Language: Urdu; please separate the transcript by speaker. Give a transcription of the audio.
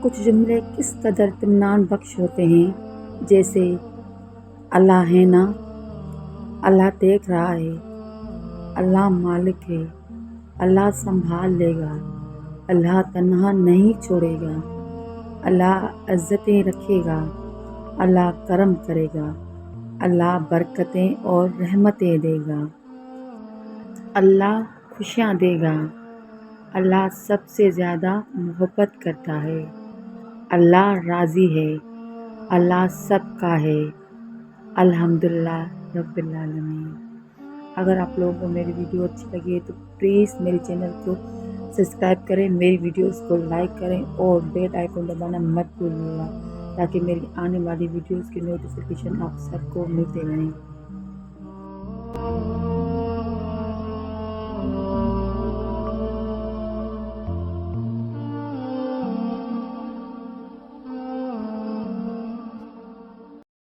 Speaker 1: کچھ جملے کس قدر اطمینان بخش ہوتے ہیں، جیسے اللہ ہے نا، اللہ دیکھ رہا ہے، اللہ مالک ہے، اللہ سنبھال لے گا، اللہ تنہا نہیں چھوڑے گا، اللہ عزتیں رکھے گا، اللہ کرم کرے گا، اللہ برکتیں اور رحمتیں دے گا، اللہ خوشیاں دے گا، اللہ سب سے زیادہ محبت کرتا ہے، اللہ راضی ہے، اللہ سب کا ہے، الحمدللہ رب العالمین۔ اگر آپ لوگوں کو میری ویڈیو اچھی لگی ہے تو پلیز میرے چینل کو سبسکرائب کریں، میری ویڈیوز کو لائک کریں اور بیل آئیکن دبانا مت بھولیے گا تاکہ میری آنے والی ویڈیوز کی نوٹیفیکیشن آپ سب کو ملتے رہیں۔